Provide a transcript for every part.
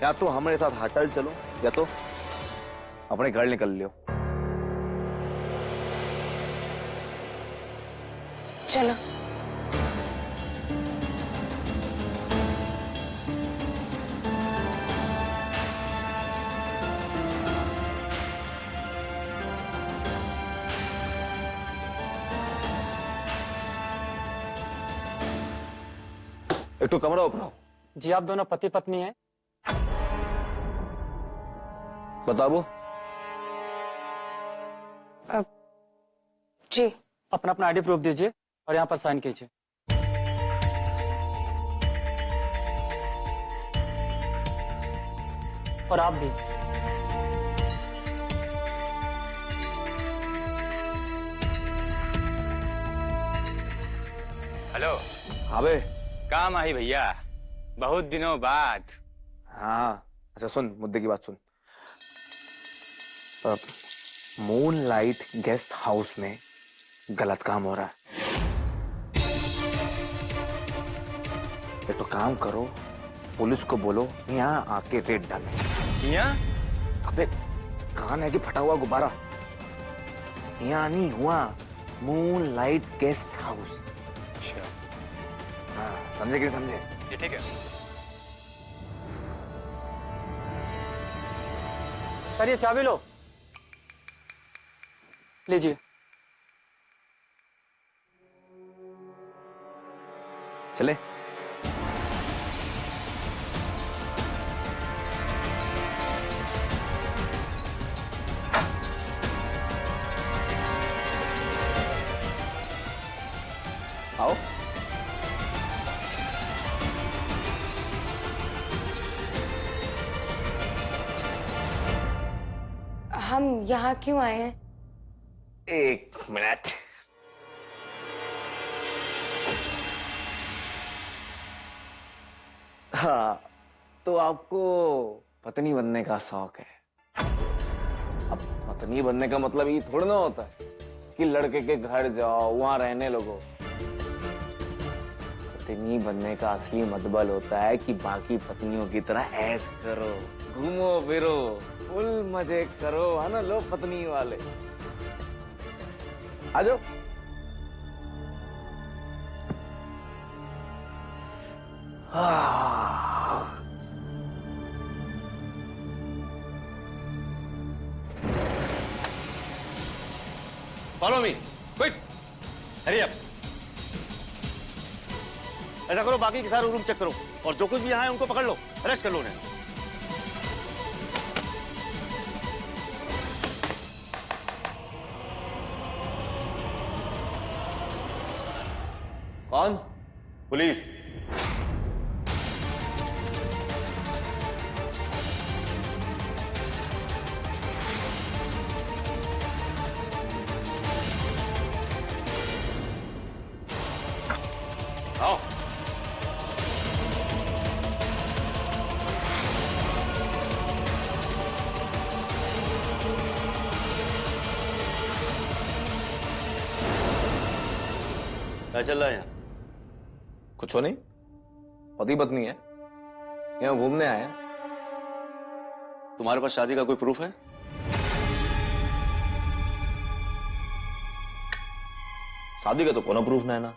या तो हमारे साथ होटल चलो या तो अपने घर निकल लियो। चलो। एक तो कमरा उपराओ। जी आप दोनों पति पत्नी हैं? बताओ। जी। अपना अपना आईडी प्रूफ दीजिए और यहाँ पर साइन कीजिए। और आप भी। हेलो। हाँ बे। काम आई भैया, बहुत दिनों बाद। हाँ अच्छा सुन, मुद्दे की बात सुन। मून लाइट गेस्ट हाउस में गलत काम हो रहा है। ये तो काम करो, पुलिस को बोलो यहाँ आके रेड डाले। यहाँ? अबे कान है कि फटा हुआ गुब्बारा। यहाँ नहीं हुआ, मून लाइट गेस्ट हाउस। अच्छा। हाँ समझे कि नहीं समझे? ये ठीक है। सर ये चाबी लो, लीजिए। चले। आओ। हम यहाँ क्यों आए हैं? एक मिनट। हाँ तो आपको पत्नी बनने का शौक है। अब पत्नी बनने का मतलब ये थोड़ा ना होता है कि लड़के के घर जाओ वहां रहने लगो। पत्नी बनने का असली मतलब होता है कि बाकी पत्नियों की तरह ऐश करो, घूमो फिरो, फुल मजे करो, है ना? लो पत्नी वाले आ जाओ। Follow me, quick, hurry up. ऐसा करो, बाकी के सारे रूम चेक करो और जो कुछ भी यहाँ है उनको पकड़ लो, अरेस्ट कर लो उन्हें। कौन? पुलिस। आओ। क्या चल रहा है यहाँ? कुछ नहीं, पति पत्नी है, यहाँ घूमने आए हैं। तुम्हारे पास शादी का कोई प्रूफ है? शादी का तो कोनो प्रूफ नहीं ना।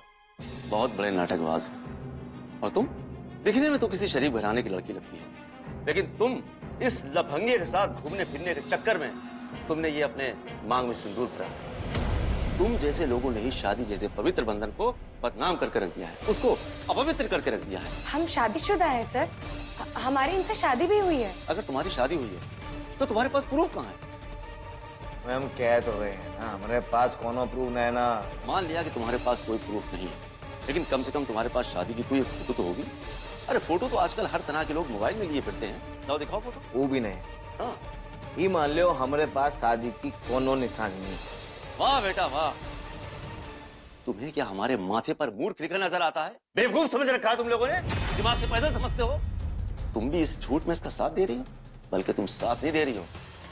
बहुत बड़े नाटकबाज हो। और तुम दिखने में तो किसी शरीफ घराने की लड़की लगती हो, लेकिन तुम इस लफंगे के साथ घूमने फिरने के चक्कर में तुमने ये अपने मांग में सिंदूर भरा। तुम जैसे लोगों ने ही शादी जैसे पवित्र बंधन को बदनाम करके रख दिया है, उसको अपवित्र करके रख दिया है। हम शादीशुदा हैं सर, हमारी इनसे शादी भी हुई है। अगर तुम्हारी शादी हुई है तो तुम्हारे पास प्रूफ कहाँ है? मैम कह तो रहे हैं ना, हमारे पास कोनो प्रूफ नहीं ना। मान लिया कि तुम्हारे पास कोई प्रूफ नहीं है, लेकिन कम से कम तुम्हारे पास शादी की कोई एक फोटो तो होगी। अरे फोटो तो आजकल हर तरह के लोग मोबाइल में लिए फिरते हैं। लाओ दिखाओ फोटो। वो भी नहीं। हाँ। ये मान लो हमारे पास शादी की कोनो निशानी नहीं। वाह बेटा वाह, तुम्हें क्या हमारे माथे पर मूर्ख लिखा नजर आता है? बेवकूफ समझ रखा है तुम लोगों ने, दिमाग से पैदल समझते हो। तुम भी इस झूठ में इसका साथ दे रही हो, बल्कि तुम साथ नहीं दे रही हो,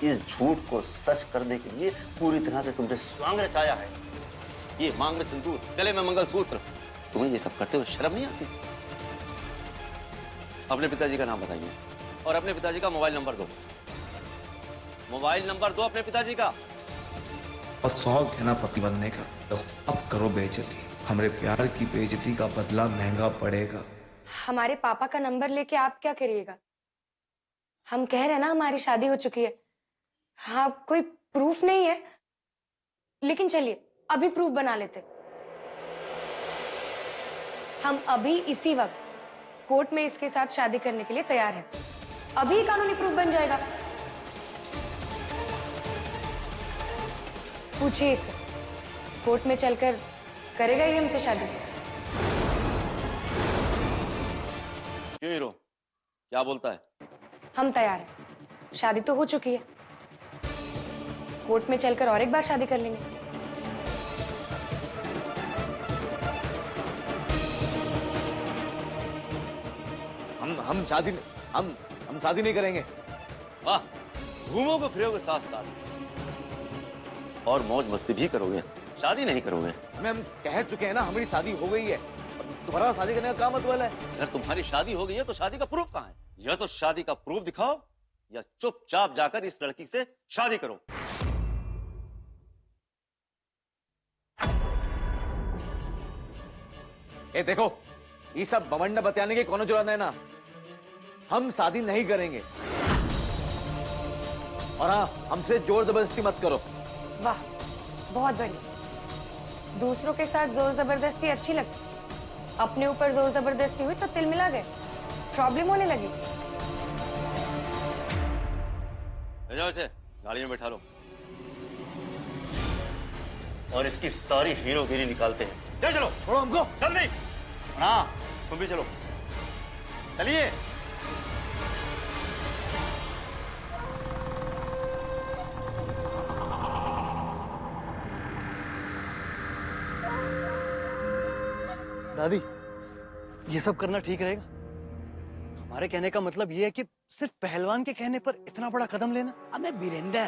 इस झूठ को सच करने के लिए पूरी तरह से तुमने स्वांग रचाया है। ये मांग में सिंदूर, गले में मंगलसूत्र, तुम्हें ये सब करते हुए शर्म नहीं आती? अपने पिताजी का नाम बताइए। और अपने पिताजी का मोबाइल नंबर दो। मोबाइल नंबर दो अपने पिताजी का। और शौक है ना पति बनने का, तो अब करो बेइज्जती। हमारे प्यार की बेइज्जती का बदला महंगा पड़ेगा। हमारे पापा का नंबर लेके आप क्या करिएगा? हम कह रहे हैं ना हमारी शादी हो चुकी है। हाँ, कोई प्रूफ नहीं है, लेकिन चलिए अभी प्रूफ बना लेते। हम अभी इसी वक्त कोर्ट में इसके साथ शादी करने के लिए तैयार हैं। अभी कानूनी प्रूफ बन जाएगा। पूछिए इसे, कोर्ट में चलकर करेगा ये हमसे शादी? क्यों हीरो, क्या बोलता है? हम तैयार हैं। शादी तो हो चुकी है, कोर्ट में चलकर और एक बार शादी कर लेंगे। हम शादी नहीं करेंगे। वाह, घूमोगे फिरोगे साथ साथ और मौज मस्ती भी करोगे, शादी नहीं करोगे। हम कह चुके हैं ना हमारी शादी हो गई है, दोबारा शादी करने का क्या मतलब है? अगर तुम्हारी शादी हो गई है तो शादी का प्रूफ कहाँ है? या तो शादी का प्रूफ दिखाओ या चुपचाप जाकर इस लड़की से शादी करो। ए देखो, ये सब बवंडा बतियाने की कौन जरूरत है ना। हम शादी नहीं करेंगे, और हाँ, हमसे जोर जबरदस्ती मत करो। वाह, बहुत बढ़िया। दूसरों के साथ जोर जबरदस्ती अच्छी लगती, अपने ऊपर जोर जबरदस्ती हुई तो तिल मिला गए, प्रॉब्लम होने लगी। ले जाओ इसे, गाड़ी में बैठा लो और इसकी सारी हीरोगिरी निकालते हैं। ले चलो, छोड़ो हमको। जल्दी। हाँ, तुम भी चलो, चलिए। दादी, ये सब करना ठीक रहेगा? हमारे कहने का मतलब ये है कि सिर्फ पहलवान के कहने पर इतना बड़ा कदम लेना। अबे वीरेंद्र,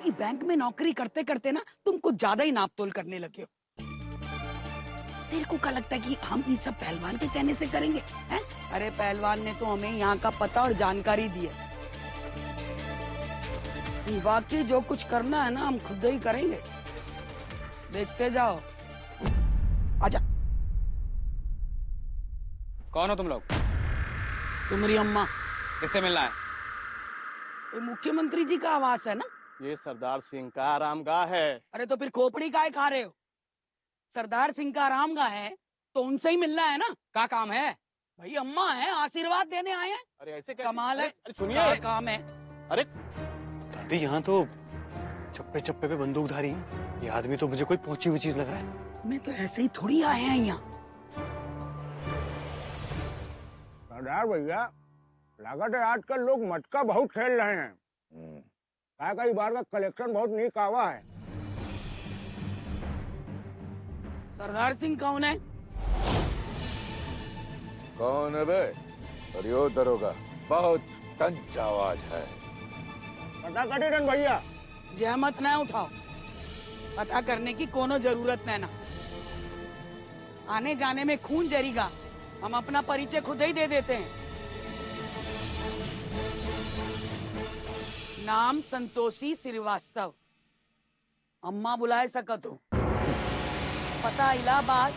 ये बैंक में नौकरी करते करते ना तुम कुछ ज्यादा ही नापतोल करने लगे हो। तेरे को क्या लगता है कि हम ये सब पहलवान के कहने से करेंगे हैं? अरे पहलवान ने तो हमें यहाँ का पता और जानकारी दी है। बाकी जो कुछ करना है ना हम खुद ही करेंगे, देखते जाओ। आजा। कौन हो तुम लोग? तुम्हारी अम्मा। किससे मिलना है? ये मुख्यमंत्री जी का आवास है ना? ये सरदार सिंह का आरामगाह है। अरे तो फिर खोपड़ी काय खा रहे हो? सरदार सिंह का आरामगाह है तो उनसे ही मिलना है ना। क्या काम है? भाई अम्मा है, आशीर्वाद देने आए हैं। अरे ऐसे कैसे? कमाल है। अरे सुनिए, क्या काम है? अरे दादी, यहाँ तो चप्पे चप्पे पे बंदूकधारी हैं। ये आदमी तो मुझे कोई पहुंची हुई चीज लग रहा है। मैं तो ऐसे ही थोड़ी आए हैं यहाँ। सरदार भैया, लागत है आजकल लोग मटका बहुत खेल रहे हैं। कई बार का कलेक्शन बहुत नीक आवा है। सरदार सिंह कौन है? कौन है बे? अरे दरोगा, बहुत तंज आवाज है। पता कटी रन भैया। जहमत न उठाओ, पता करने की कोनो जरूरत नहीं ना। आने जाने में खून जरीगा, हम अपना परिचय खुद ही दे देते हैं। नाम संतोषी श्रीवास्तव, अम्मा बुलाए सकत हो। पता इलाहाबाद,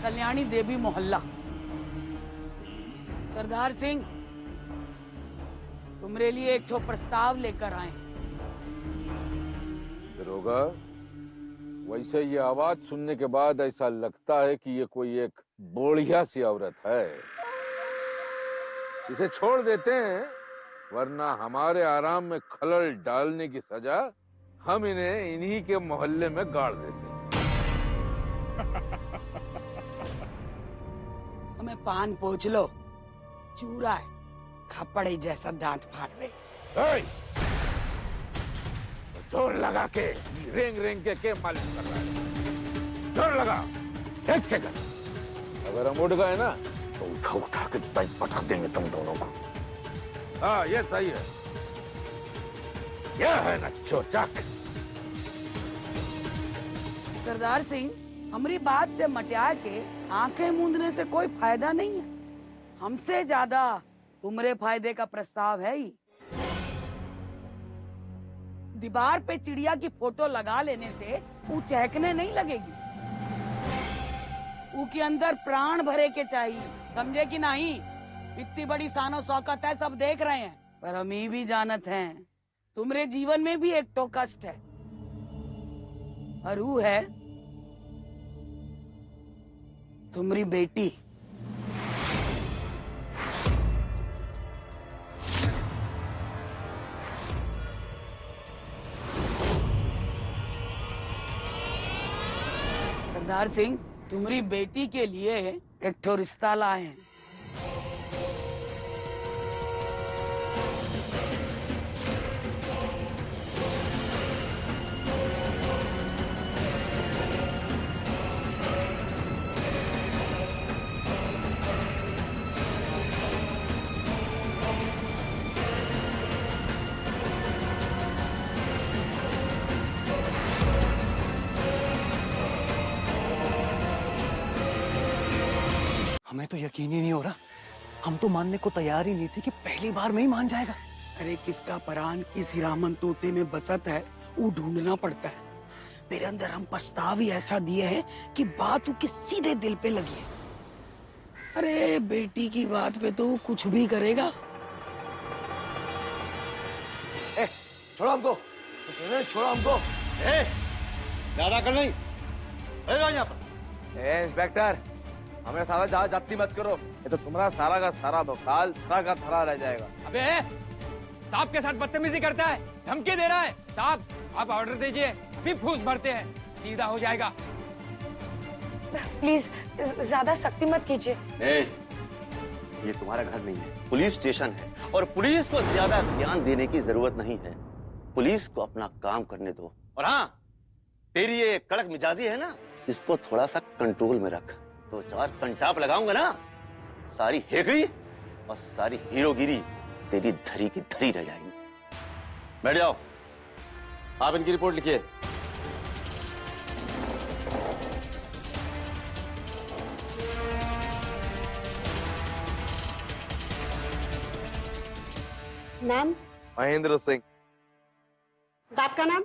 कल्याणी देवी मोहल्ला। सरदार सिंह, तुम्हारे लिए एक ठो प्रस्ताव लेकर आए। दरोगा, वैसे ये आवाज सुनने के बाद ऐसा लगता है कि ये कोई एक बोढ़िया सी औरत है। इसे छोड़ देते हैं, वरना हमारे आराम में खलल डालने की सजा हम इन्हें इन्हीं के मोहल्ले में गाड़ देते हैं। हमें पान पोछ लो, चूरा है, खपड़े जैसा दांत फाड़ रहे। जोर लगा के रेंग रेंग के मालिश कर रहा है। जोर लगा, एक सेकंड। अगर हम उठ गए ना तो उठा उठा के पैर पटक देंगे तुम दोनों को। हाँ, ये सही है। यह है ना चोचक। सरदार सिंह, हमारी बात से मटिया के आंखें मूंदने से कोई फायदा नहीं है। हमसे ज्यादा तुम्हारे फायदे का प्रस्ताव है ही। दीवार पे चिड़िया की फोटो लगा लेने से वो चहकने नहीं लगेगी। वो के अंदर प्राण भरे के चाहिए, समझे कि नहीं? इतनी बड़ी शानो शौकत है, सब देख रहे हैं, पर हम ही भी जानत हैं तुम्हारे जीवन में भी एक तो कष्ट है, और वो है तुम्हारी बेटी। सरदार सिंह, तुम्हारी बेटी के लिए एक ठो रिश्ता लाए हैं। हमें तो यकीन ही नहीं हो रहा। हम तो मानने को तैयार ही नहीं थे कि पहली बार में ही मान जाएगा। अरे किसका परान किस हिरामन तोते में बसत है, वो ढूंढना पड़ता है। मेरे अंदर हम प्रस्ताव ही ऐसा दिए है कि बात उसके सीधे दिल पे लगी है। अरे बेटी की बात पे तो वो कुछ भी करेगा। छोड़ो हमको, छोड़ो हमको। ज्यादा कर नहीं, यहाँ पर। इंस्पेक्टर, हमें सारा जहाज जब्ती मत करो, ये तो तुम्हारा सारा का सारा बकाल थरा का थरा रह जाएगा। अबे साहब के साथ बदतमीजी करता है, धमकी दे रहा है। साहब आप ऑर्डर दीजिए, अभी फूस भरते हैं, सीधा हो जाएगा। प्लीज ज्यादा सख्ती मत कीजिए। ये तुम्हारा घर नहीं है, पुलिस स्टेशन है, और पुलिस को ज्यादा ज्ञान देने की जरूरत नहीं है। पुलिस को अपना काम करने दो। और हाँ, तेरी ये कड़क मिजाजी है ना, इसको थोड़ा सा कंट्रोल में रख। तो 4 कंटाप लगाऊंगा ना, सारी हेगड़ी और सारी हीरोगिरी तेरी धरी की धरी रह जाएगी। बैठ जाओ, आप इनकी रिपोर्ट लिखिए। नाम? महेंद्र सिंह। बाप का नाम?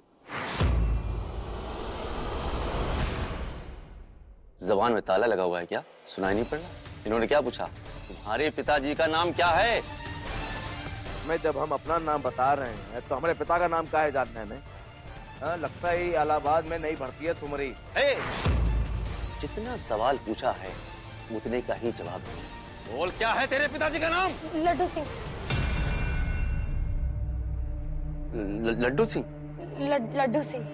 जबान में ताला लगा हुआ है क्या? सुनाई नहीं पड़ रहा? इन्होंने क्या पूछा? तुम्हारे पिताजी का नाम क्या है? मैं जब हम अपना नाम बता रहे हैं तो हमारे पिता का नाम क्या है जानने में? लगता है इलाहाबाद में नहीं भर्ती है तुम्हारी। जितना सवाल पूछा है उतने का ही जवाब दो। बोल, क्या है तेरे पिताजी का नाम? लड्डू सिंह। लड्डू सिंह? लड्डू सिंह।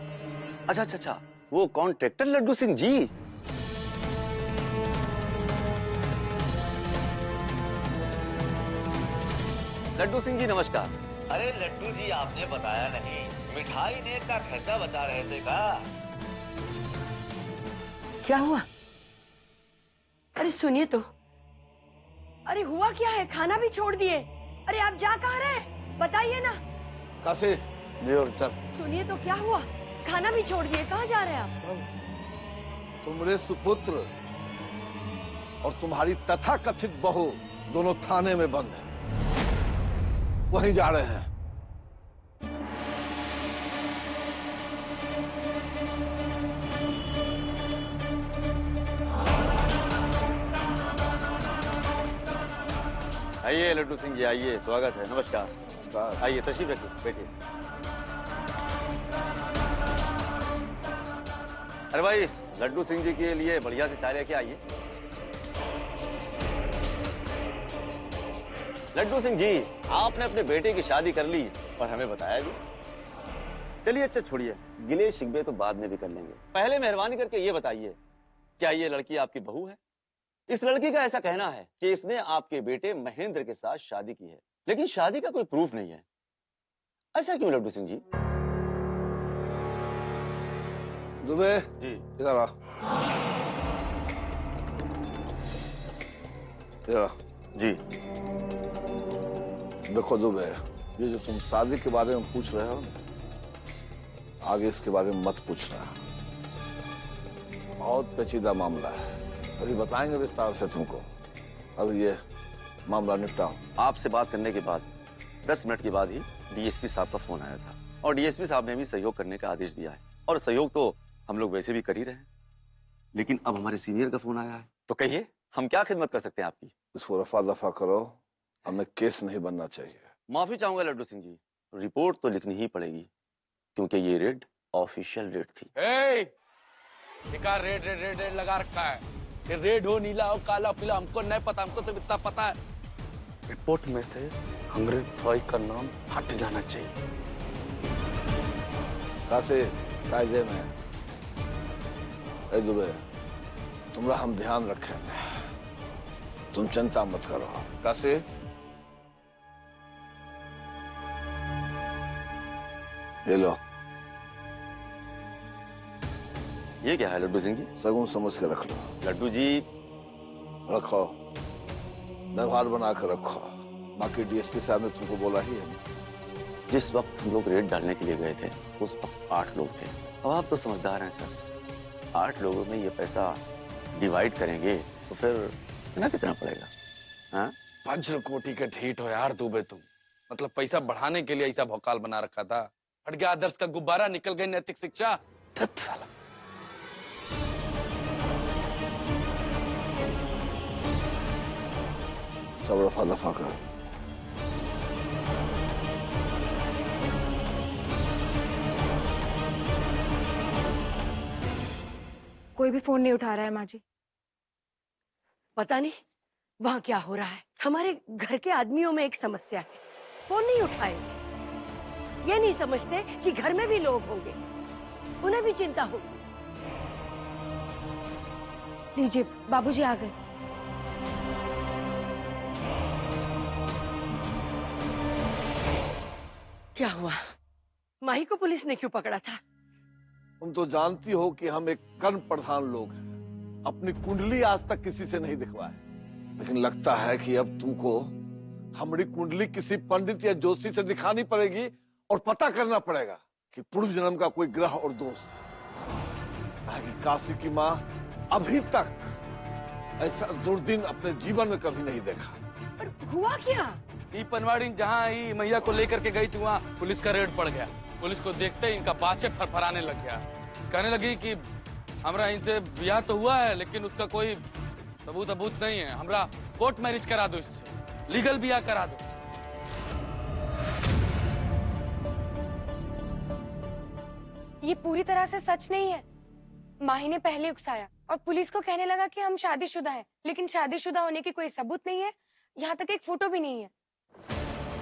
अच्छा अच्छा अच्छा, वो कॉन्ट्रैक्टर लड्डू सिंह जी। लड्डू सिंह जी नमस्कार। अरे लड्डू जी, आपने बताया नहीं, मिठाई ने का खर्चा बता रहे थे का? क्या हुआ? अरे सुनिए तो। अरे हुआ क्या है? खाना भी छोड़ दिए। अरे आप जा कहाँ रहे? बताइए ना। काशी, चल। सुनिए तो, क्या हुआ? खाना भी छोड़ दिए, कहाँ जा रहे हैं आप? तुम्हारे सुपुत्र और तुम्हारी तथाकथित बहू दोनों थाने में बंद हैं, वहीं जा रहे हैं। आइए लड्डू सिंह जी, आइए, स्वागत है। नमस्कार। नमस्कार। आइए, तशरीफ रखिए, बैठिए। अरे भाई, लड्डू सिंह जी के लिए बढ़िया से चाय लेके आइए। लड्डू सिंह जी, आपने अपने बेटे की शादी कर ली और हमें बताया भी। चलिए अच्छा छोड़िए, गिले शिकवे तो बाद में भी कर लेंगे। पहले मेहरबानी करके ये बताइए, क्या ये लड़की आपकी बहू है? इस लड़की का ऐसा कहना है कि इसने आपके बेटे महेंद्र के साथ शादी की है, लेकिन शादी का कोई प्रूफ नहीं है। ऐसा क्यों लड्डू सिंह जी? दुबे जी, इधर आ। जी देखो दुबे, ये जो तुम शादी के बारे में पूछ रहे हो, आगे इसके बारे में मत पूछना। बहुत पेचीदा मामला है, अभी बताएंगे विस्तार से तुमको। अब ये मामला निपटाओ। आपसे बात करने के बाद 10 मिनट के बाद ही डीएसपी साहब का फोन आया था और डीएसपी साहब ने भी सहयोग करने का आदेश दिया है और सहयोग तो हम लोग वैसे भी कर ही रहे हैं, लेकिन अब हमारे सीनियर का फोन आया है तो कहिए हम क्या खिदमत कर सकते हैं आपकी? इसको रफा दफा करो, हमें केस नहीं बनना चाहिए। माफी चाहूंगा लड्डू सिंह जी, रिपोर्ट तो लिखनी ही पड़ेगी क्योंकि ये रेड ऑफिशियल रेड थी। शिकार रेड रेड रेड रेड लगा रखा है, ये रेड हो नीला हो काला पीला हमको नहीं पता, हमको तो इतना पता है रिपोर्ट में से अंग्रेज भाई का नाम हट जाना चाहिए। कासे कायदे में दुबे तुम्हारा हम ध्यान रखेंगे, तुम चिंता मत करो। कासे ये लो। ये क्या है लड्डू सिंह जी? सगुन समझ के रख लो। लड्डू जी रखो, व्यवहार बना कर रखो, बाकी डीएसपी साहब ने तुमको बोला ही है। जिस वक्त हम लोग रेड डालने के लिए गए थे उस वक्त 8 लोग थे। अब आप तो समझदार हैं सर, 8 लोगों में ये पैसा डिवाइड करेंगे तो फिर ना कितना पड़ेगा? हाँ, वज्र कोटि के ठीठ हो यार दुबे तुम, मतलब पैसा बढ़ाने के लिए ऐसा भौकाल बना रखा था, हट गया आदर्श का गुब्बारा, निकल गई नैतिक शिक्षा। साला सब रफा दफा करो। कोई भी फोन नहीं उठा रहा है माँ जी। पता नहीं वहाँ क्या हो रहा है। हमारे घर के आदमियों में एक समस्या है, फोन नहीं उठाएंगे। ये नहीं समझते कि घर में भी लोग होंगे, उन्हें भी चिंता होगी। लीजिए बाबूजी आ गए। क्या हुआ? माही को पुलिस ने क्यों पकड़ा था? तुम तो जानती हो कि हम एक कर्म प्रधान लोग हैं, अपनी कुंडली आज तक किसी से नहीं दिखवाए, लेकिन लगता है कि अब तुमको हमारी कुंडली किसी पंडित या ज्योतिषी से दिखानी पड़ेगी और पता करना पड़ेगा कि पूर्व जन्म का कोई ग्रह और दोष है। काशी की माँ अभी तक ऐसा दुर्दिन अपने जीवन में कभी नहीं देखा। पर हुआ क्या? पनवाड़ी जहाँ ही मैया को लेकर के गई थी वहाँ पुलिस का रेड पड़ गया। पुलिस को देखते ही इनका बाछे फरफराने लग गया, कहने लगी कि हमरा इनसे ब्याह तो हुआ है लेकिन उसका कोई सबूत नहीं है, हमरा कोर्ट मैरिज करा दो, इससे लीगल ब्याह करा दो। ये पूरी तरह से सच नहीं है। माही ने पहले उकसाया और पुलिस को कहने लगा कि हम शादीशुदा हैं, लेकिन शादीशुदा होने की कोई सबूत नहीं है, यहाँ तक एक फोटो भी नहीं है।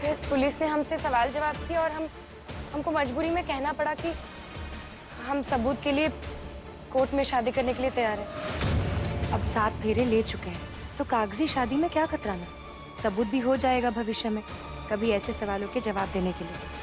फिर पुलिस ने हमसे सवाल जवाब किया और हमको मजबूरी में कहना पड़ा कि हम सबूत के लिए कोर्ट में शादी करने के लिए तैयार हैं। अब 7 फेरे ले चुके हैं तो कागजी शादी में क्या खतराना, सबूत भी हो जाएगा भविष्य में कभी ऐसे सवालों के जवाब देने के लिए।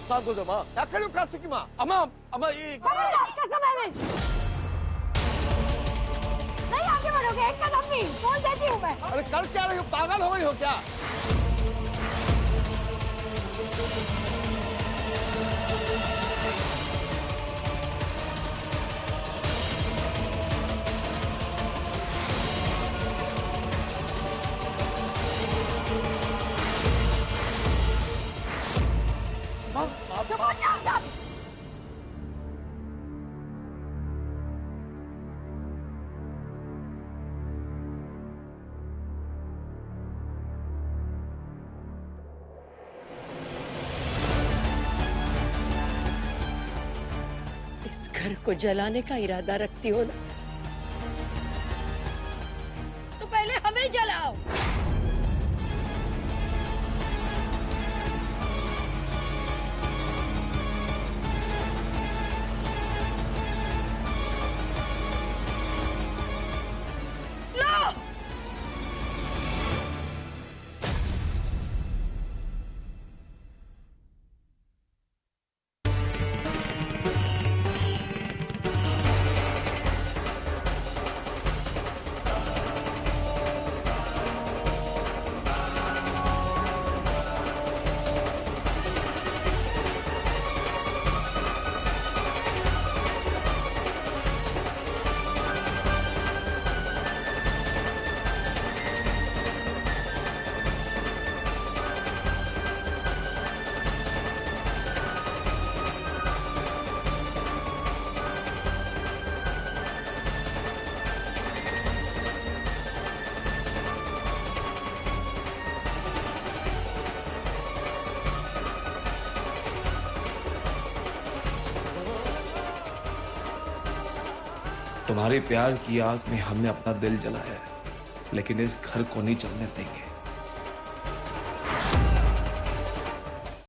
शांत हो जाओ माँ, क्या कर रही हो काशी की माँ? अम्मा ये कसम है नहीं आगे बढ़ोगे, एक कदम भी। बोल देती हूँ मैं। अरे कर क्या रही हो, पागल हो गई हो क्या? घर को जलाने का इरादा रखती हो ना, तो पहले हमें जलाओ। तुम्हारे प्यार की आग में हमने अपना दिल जलाया है, लेकिन इस घर को नहीं जलने देंगे।